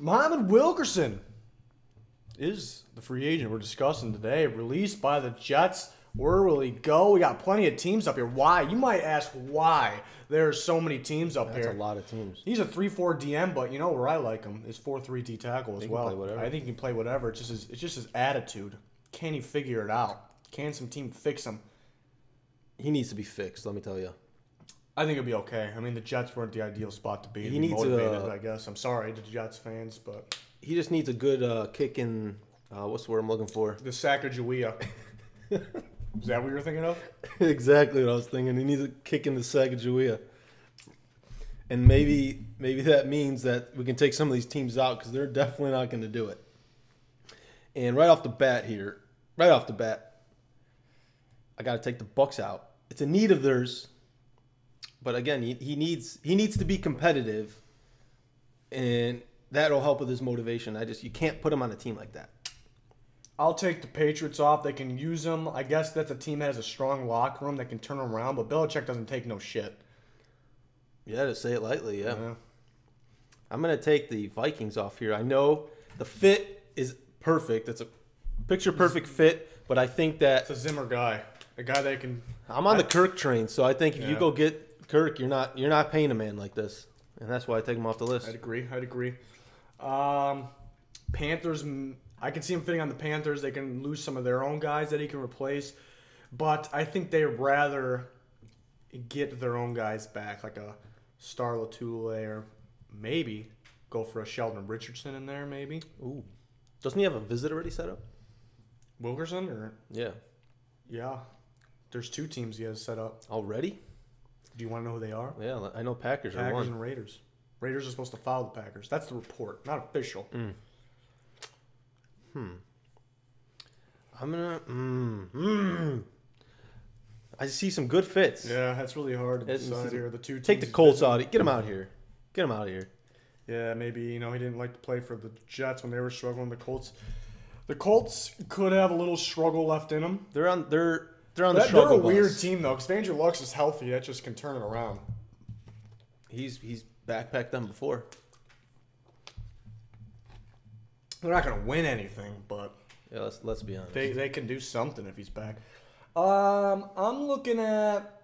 Muhammad Wilkerson is the free agent we're discussing today. Released by the Jets. Where will he go? We got plenty of teams up here. Why? You might ask why there's so many teams up here. That's a lot of teams. He's a 3-4 DM, but you know where I like him is 4-3 D tackle as well. I think he can play whatever. It's just his attitude. Can he figure it out? Can some team fix him? He needs to be fixed, let me tell you. I think it'll be okay. I mean, the Jets weren't the ideal spot to be. He needs motivated, I guess. I'm sorry to the Jets fans, but he just needs a good kick in. What's the word I'm looking for? The Sacagawea. Is that what you were thinking of? Exactly what I was thinking. He needs a kick in the Sacagawea. And maybe that means that we can take some of these teams out because they're definitely not going to do it. And right off the bat, I got to take the Bucs out. It's a need of theirs. But again, he needs to be competitive, and that'll help with his motivation. You can't put him on a team like that. I'll take the Patriots off. They can use them. I guess that's a team that has a strong locker room that can turn them around, but Belichick doesn't take no shit. Yeah, to say it lightly, yeah. I'm going to take the Vikings off here. I know the fit is perfect. It's a picture-perfect fit, but I think that... It's a Zimmer guy. A guy that can... I'm on the Kirk train, so I think if you go get Kirk, you're not paying a man like this. And that's why I take him off the list. I'd agree. Panthers... I can see him fitting on the Panthers. They can lose some of their own guys that he can replace. But I think they'd rather get their own guys back, like a Star Latule or maybe go for a Sheldon Richardson in there, maybe. Ooh. Doesn't he have a visit already set up? Wilkerson? Or Yeah. Yeah. There's 2 teams he has set up. Already? Do you want to know who they are? Yeah, I know Packers are one. Packers and Raiders. Raiders are supposed to follow the Packers. That's the report, not official. I'm gonna. I see some good fits. Yeah, that's really hard to decide here. The 2 teams. Take the Colts out. Get him out here. Get him out of here. Yeah, maybe he didn't like to play for the Jets when they were struggling. The Colts could have a little struggle left in them. They're on the struggle bus. They're a weird team though, because Andrew Luck is healthy. That just can turn it around. He's backpacked them before. They're not going to win anything, but yeah, let's be honest. They can do something if he's back. I'm looking at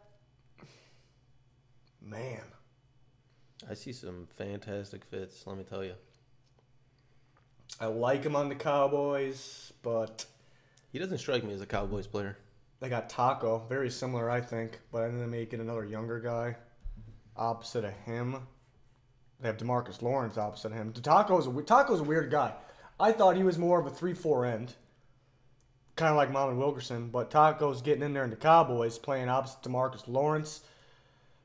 I see some fantastic fits. Let me tell you. I like him on the Cowboys, but he doesn't strike me as a Cowboys player. They got Taco, very similar, I think, but I think they may get another younger guy opposite of him. They have DeMarcus Lawrence opposite of him. Taco's a weird guy. I thought he was more of a 3-4 end, kind of like Muhammad Wilkerson, but Taco's getting in there in the Cowboys, playing opposite DeMarcus Lawrence.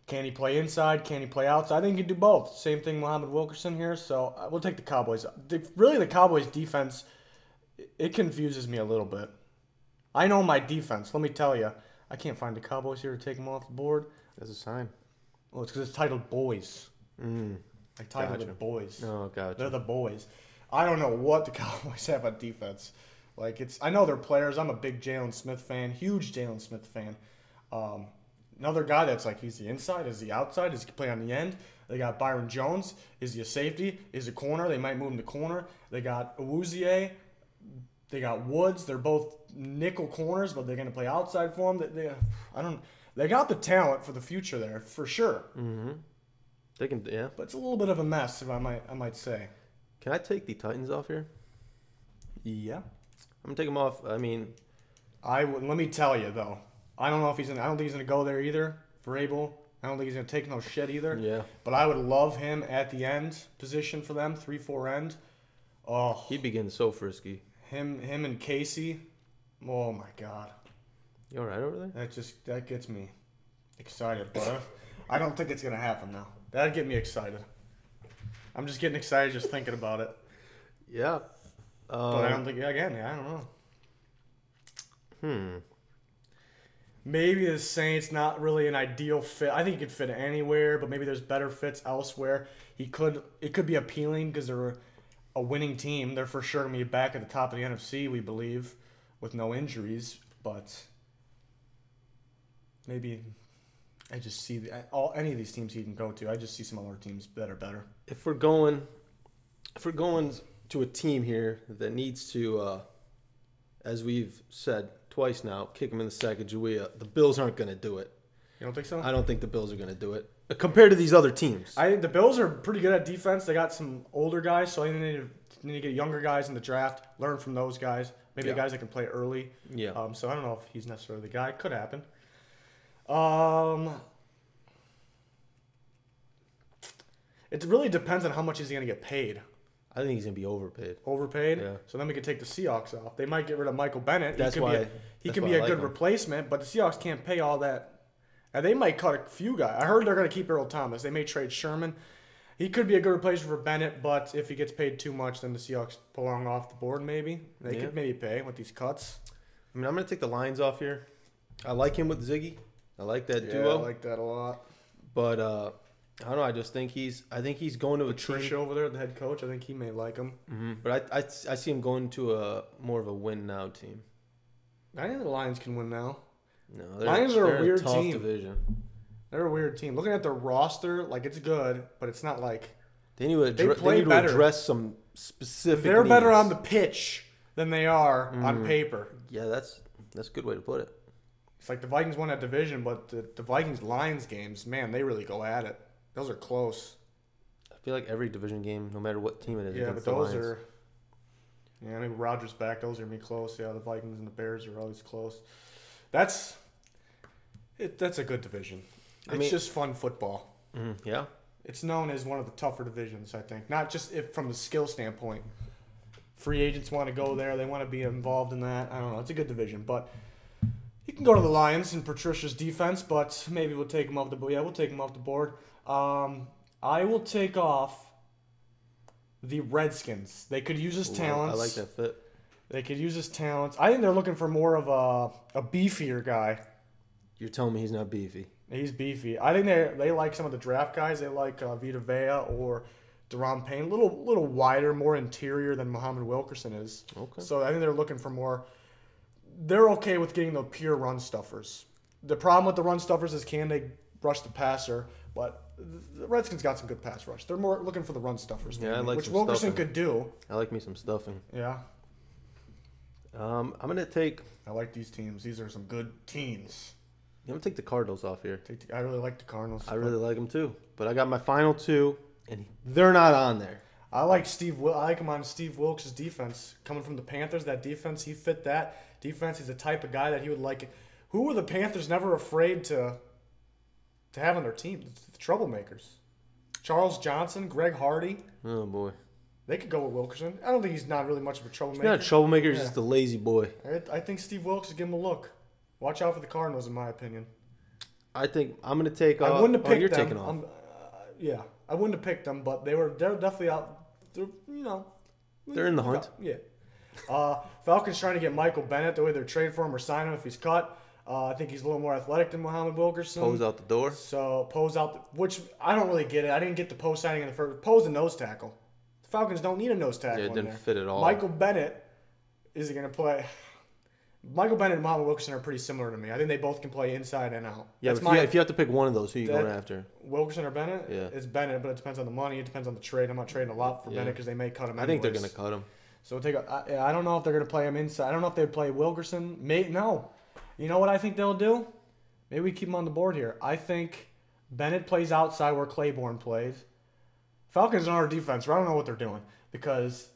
Can he play inside? Can he play outside? I think he can do both. Same thing Muhammad Wilkerson here, so we'll take the Cowboys. Really, the Cowboys' defense, it confuses me a little bit. I know my defense. Let me tell you. I can't find the Cowboys here to take them off the board. That's a sign. Well, it's because it's titled Boys. I titled it Boys. Oh, gotcha. They're the boys. I don't know what the Cowboys have on defense. I know they're players. I'm a big Jalen Smith fan, huge Jalen Smith fan. Another guy that's he's the inside, is he outside, does he play on the end? They got Byron Jones. Is he a safety? Is he a corner? They might move him to corner. They got Awuzie. They got Woods. They're both nickel corners, but they're going to play outside for him. They got the talent for the future there, for sure. They can, yeah. But it's a little bit of a mess, if I might say. Can I take the Titans off here? Yeah. I'm gonna take them off. I mean, let me tell you though. I don't think he's gonna go there either. Vrabel. I don't think he's gonna take no shit either. Yeah. But I would love him at the end position for them, 3-4 end. Oh. he'd be getting so frisky. Him and Casey. Oh my God. You all right over there? That gets me excited, but I don't think it's gonna happen now. That'd get me excited. I'm just getting excited just thinking about it. Yeah. But I don't think, I don't know. Maybe the Saints not really an ideal fit. I think he could fit anywhere, but maybe there's better fits elsewhere. It could be appealing because they're a winning team. They're for sure going to be back at the top of the NFC, we believe, with no injuries. But maybe I just see any of these teams he can go to. I just see some other teams that are better. If we're going if we're going to a team here that needs to, as we've said twice now, kick them in the Sacagawea, the Bills aren't going to do it. You don't think so? I don't think the Bills are going to do it compared to these other teams. I think the Bills are pretty good at defense. They got some older guys, so I think they need to get younger guys in the draft, learn from those guys. Maybe the guys that can play early. Yeah. So I don't know if he's necessarily the guy. Could happen. It really depends on how much he's going to get paid. I think he's going to be overpaid. Overpaid? Yeah. So then we could take the Seahawks off. They might get rid of Michael Bennett. That's why he could be a good replacement, but the Seahawks can't pay all that. And they might cut a few guys. I heard they're going to keep Earl Thomas. They may trade Sherman. He could be a good replacement for Bennett, but if he gets paid too much, then the Seahawks pull him off the board maybe. They could maybe pay with these cuts. I mean, I'm going to take the Lions off here. I like him with Ziggy. I like that duo. I like that a lot. But I don't know. I just think he's going to a Patricia team. over there, the head coach. I think he may like him. Mm-hmm. But I see him going to a more of a win now team. I think the Lions can win now. No, Lions are a weird tough team. division. They're a weird team. Looking at their roster, like it's good, but it's not like they need to address some specific. They're needs. better on the pitch than they are on paper. Yeah, that's a good way to put it. It's like the Vikings won that division, but the Vikings-Lions games, man, they really go at it. Those are close. I feel like every division game, no matter what team it is, yeah, but those are. Yeah, maybe Rodgers back. Those are gonna be close. Yeah, the Vikings and the Bears are always close. That's a good division. It's just fun football. Yeah. It's known as one of the tougher divisions, I think. Not just from the skill standpoint. Free agents want to go there. They want to be involved in that. I don't know. It's a good division. But you can go to the Lions in Patricia's defense, but maybe we'll take him off the board. Yeah, we'll take him off the board. I will take off the Redskins. They could use his talents. I like that fit. They could use his talents. I think they're looking for more of a beefier guy. You're telling me he's not beefy? He's beefy. I think they like some of the draft guys. They like Vita Vea or Deron Payne. A little wider, more interior than Muhammad Wilkerson is. Okay. So I think they're looking for more. They're okay with getting the pure run stuffers. The problem with the run stuffers is can they rush the passer? But the Redskins got some good pass rush. They're more looking for the run stuffers. Yeah, I like which some Wilkerson stuffing. could do. I like me some stuffing. Yeah. I'm gonna take. I like these teams. These are some good teams. I'm gonna take the Cardinals off here. I really like the Cardinals. I really like them too, but I got my final two, and they're not on there. I like I like him on Steve Wilkes' defense. Coming from the Panthers, that defense, he fit that defense. He's the type of guy that he would like. Who were the Panthers never afraid to have on their team? The troublemakers. Charles Johnson, Greg Hardy. Oh boy. They could go with Wilkerson. I don't think he's not really much of a troublemaker. He's not a troublemaker, he's just a lazy boy. I think Steve Wilkes would give him a look. Watch out for the Cardinals, in my opinion. I think I'm going to take off. I wouldn't have picked you're them. taking off. Yeah, I wouldn't have picked them, but they're definitely out. They're in the hunt. Yeah. Falcons trying to get Michael Bennett the way they're trading for him or sign him if he's cut. I think he's a little more athletic than Muhammad Wilkerson. Pose out the door. So Pose out, which I don't really get it. I didn't get the Pose signing in the first. Pose a nose tackle. The Falcons don't need a nose tackle. Yeah, it didn't fit at all. Michael Bennett is going to play. Michael Bennett and Muhammad Wilkerson are pretty similar to me. I think they both can play inside and out. Yeah, but if you have to pick one of those, who are you going after? Wilkerson or Bennett? Yeah. It's Bennett, but it depends on the money. It depends on the trade. I'm not trading a lot for Bennett because they may cut him anyways. I think they're going to cut him. So I don't know if they're going to play him inside. I don't know if they'd play Wilkerson. No. You know what I think they'll do? Maybe we keep him on the board here. I think Bennett plays outside where Claiborne plays. Falcons are on our defense. I don't know what they're doing because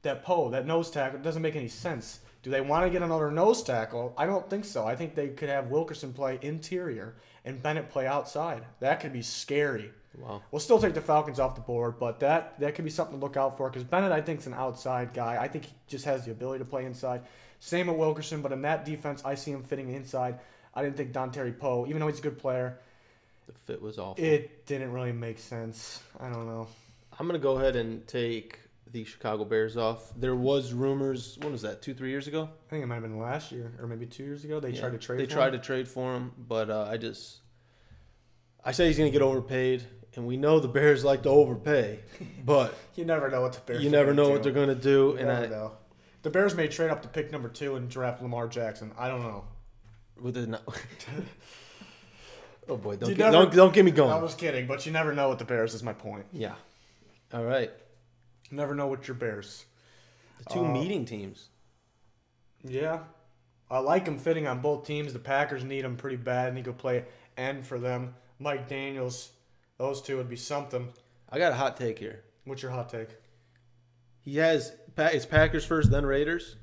that nose tackle, doesn't make any sense. Do they want to get another nose tackle? I don't think so. I think they could have Wilkerson play interior and Bennett play outside. That could be scary. Wow. We'll still take the Falcons off the board, but that could be something to look out for because Bennett, I think, is an outside guy. I think he just has the ability to play inside. Same with Wilkerson, but in that defense, I see him fitting inside. I didn't think Dontari Poe, even though he's a good player, the fit was awful. It didn't really make sense. I don't know. I'm going to go ahead and take the Chicago Bears off. There was rumors, when was that, 2-3 years ago? I think it might have been last year or maybe 2 years ago. They tried to trade for him. They tried to trade for him, but I say he's going to get overpaid, and we know the Bears like to overpay, but you never know what the Bears what they're going to do. You never know. The Bears may trade up to pick number 2 and draft Lamar Jackson. I don't know. Oh boy, don't get me going. I was kidding, but you never know with the Bears is my point. Yeah. All right. Never know with your Bears. The two meeting teams. Yeah. I like him fitting on both teams. The Packers need him pretty bad, and he could play end for them. Mike Daniels, those two would be something. I got a hot take here. What's your hot take? He has it's Packers first, then Raiders.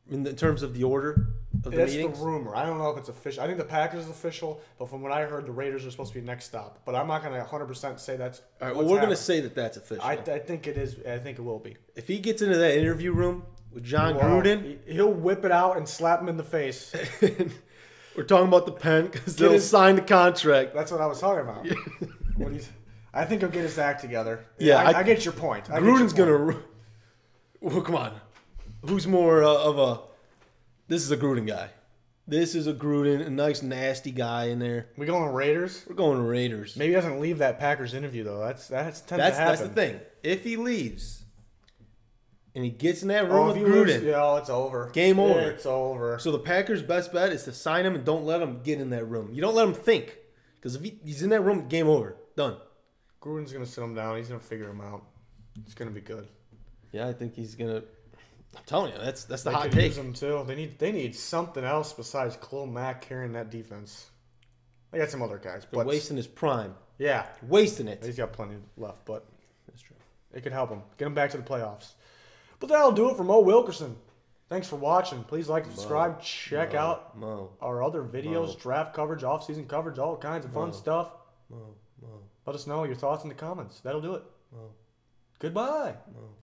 In terms of the order of the meetings. That's the rumor. I don't know if it's official. I think the Packers is official, but from what I heard, the Raiders are supposed to be next stop. But I'm not going to 100% say that's. All right. Well, we're going to say that that's official. I think it is. I think it will be. If he gets into that interview room with John Gruden, he'll whip it out and slap him in the face. We're talking about the pen because they'll sign the contract. That's what I was talking about. I think he'll get his act together. Yeah, I get your point. Gruden's going to. Well, come on. Who's more of a? This is a Gruden guy. This is a Gruden, a nice nasty guy in there. We going Raiders? We're going Raiders. Maybe he doesn't leave that Packers interview though. That's to happen. That's the thing. If he leaves, and he gets in that room with Gruden, it's over. Game over. It's over. So the Packers' best bet is to sign him and don't let him get in that room. You don't let him think, because if he's in that room, game over, done. Gruden's gonna sit him down. He's gonna figure him out. It's gonna be good. Yeah, I think he's gonna. I'm telling you, that's the hot take. They use him too. They need something else besides Khalil Mack carrying that defense. They got some other guys, They're wasting his prime. Yeah, wasting it. He's got plenty left, but that's true. It could help him get him back to the playoffs. But that'll do it for Mo Wilkerson. Thanks for watching. Please like, subscribe, check out our other videos, draft coverage, off-season coverage, all kinds of fun stuff. Let us know your thoughts in the comments. That'll do it. Goodbye.